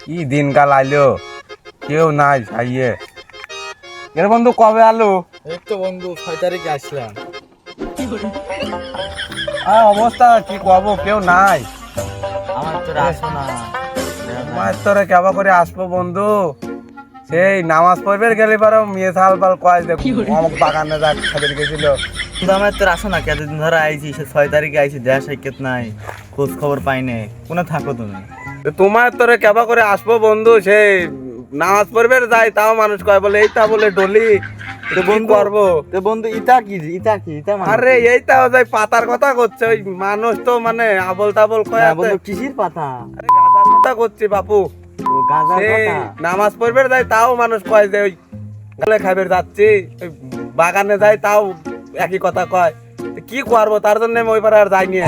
কি দিনকাল আইলো, কেউ নাই খাইয়ে। এর বন্ধু কবে আলো? এই তো বন্ধু 6 তারিখে আসলাম। অবস্থা কি কব, কেউ নাই। আমার তো আসো না। মাছ তোরে কেবা করে আসবো বন্ধু, সেই নামাজ পড়বে গেলে পারো মেয়ে সাল পাল কয় যে অমুক বাগানে যা খাদের গেছিল। আমার তো আসো না, কতদিন ধরে আইছি, 6 তারিখে আইছি, দেয়া সাইকেত নাই, খোঁজ খবর পাই নাই। কোনে থাকো তুমি? তোমার তোরে কেবা করে আসবো বন্ধু, সেই নামাজ পড়বে যাই তাও মানুষ কয় বলে এইটা বলে ডলি বন্ধু করবো। বন্ধু ইটা কি আরে এইটাও যাই পাতার কথা করছে, ওই মানুষ তো মানে আবল তাবল কয় আছে। বন্ধু কিসির পাতা? আরে গাজার কথা করছি বাপু। গাজার সেই পাতা? নামাজ পড়বে যাই তাও মানুষ কয় যে ওই গালে খাইবে যাচ্ছি, ওই বাগানে যাই তাও একই কথা কয়। তো কি করবো, তার জন্য আমি ওই পারে আর যাইনি।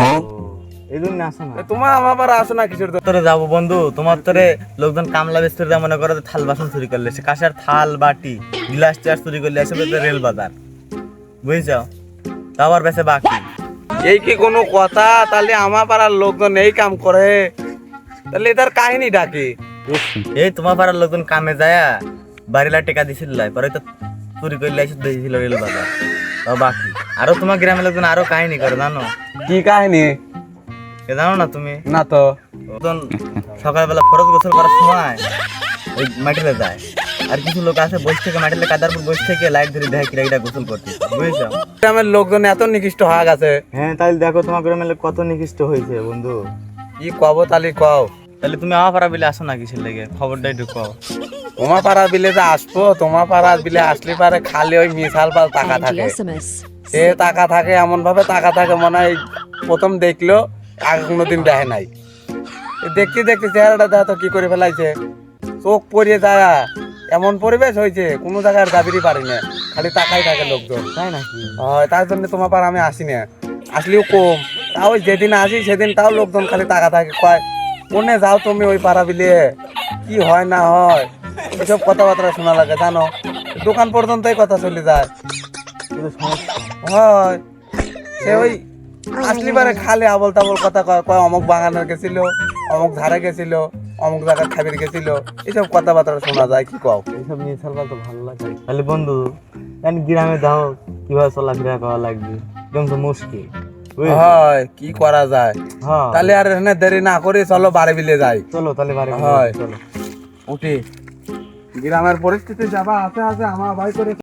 এই জন্য আসো না। তোমার আমার পারে আসো না কিসের তো। তোরে যাবো বন্ধু, তোমার তোরে লোকজন কামলা বেস্তরে যা মনে করো থাল বাসন চুরি করলে, সে কাঁসার থাল বাটি গ্লাস চেয়ার চুরি করলে এসে রেল বাজার, বুঝছো? তাও বেশি বাকি। এই কি কোনো কথা? তাহলে আমার পাড়ার লোকজন এই কাম করে, তাহলে এটার কাহিনী ডাকি। এই তোমার পাড়ার লোকজন কামে যায় বাড়িলা টেকা দিছিল, পরে তো চুরি করলে এসে দিয়েছিল রেল বাজার, তাও বাকি। আরো তোমার গ্রামের লোকজন আরো কাহিনী করে, জানো? কি কাহিনী? এ জানো না তুমি? না তো। তখন সকালবেলা ফরজ গোসল করার সময় ওই মাটিতে যায়, আর কিছু লোক আছে বসে থেকে মাটিতে কাদার পর বসে থেকে লাইট ধরে দেখে কিরা গোসল করতে, বুঝছো? গ্রামের লোকজন এত নিকৃষ্ট হয়ে গেছে। হ্যাঁ, তাহলে দেখো তোমার গ্রামের লোক কত নিকৃষ্ট হয়েছে বন্ধু। কি কব তাহলে কও। তাহলে তুমি আমার পাড়া বিলে আসো না কিসের লেগে, খবরটাই ঢুকাও। তোমার পাড়া বিলে যে আসবো, তোমার পাড়া বিলে আসলে পারে খালি ওই মিশাল পাল টাকা থাকে। সে টাকা থাকে এমন ভাবে টাকা থাকে, মনে হয় প্রথম দেখলো আগে কোনোদিন দেখে নাই। দেখতে দেখতে চেহারাটা দেখা তো কি করে ফেলাইছে, চোখ পড়িয়ে যায়। এমন পরিবেশ হয়েছে কোনো জায়গায় যাবিরই পারি না, খালি টাকাই থাকে লোকজন। তাই নাকি? হয়, তার জন্য তোমার পাড়া আমি আসি না, আসলেও কম। তাও যেদিন আসি সেদিন তাও লোকজন খালি টাকা থাকে, কয় কোনে যাও তুমি ওই পাড়া বিলে, কি হয় না হয় এসব কথাবার্তা শোনা লাগে, জানো? দোকান পর্যন্তই কথা চলে যায়। হয়, সে ওই আসলি পারে খালি আবল তাবল কথা কয়, কয় অমুক বাগানে গেছিল, অমুক ধারে গেছিল, অমুক জায়গায় খাবির গেছিল, এইসব কথাবার্তা শোনা যায়। কি কও? এইসব নিয়ে চলবা তো ভালো লাগে। তাহলে বন্ধু গ্রামে যাও, কিভাবে চলাফেরা করা লাগবে, একদম তো মুশকিল। হয়, কি করা যায়? হ্যাঁ, তাহলে আর এখানে দেরি না করে চলো বাড়ি বিলে যাই। চলো তাহলে বাড়ি হয়। চলো। উঠি, গ্রামের পরিস্থিতি যাবা আছে আছে আমার ভাই করে।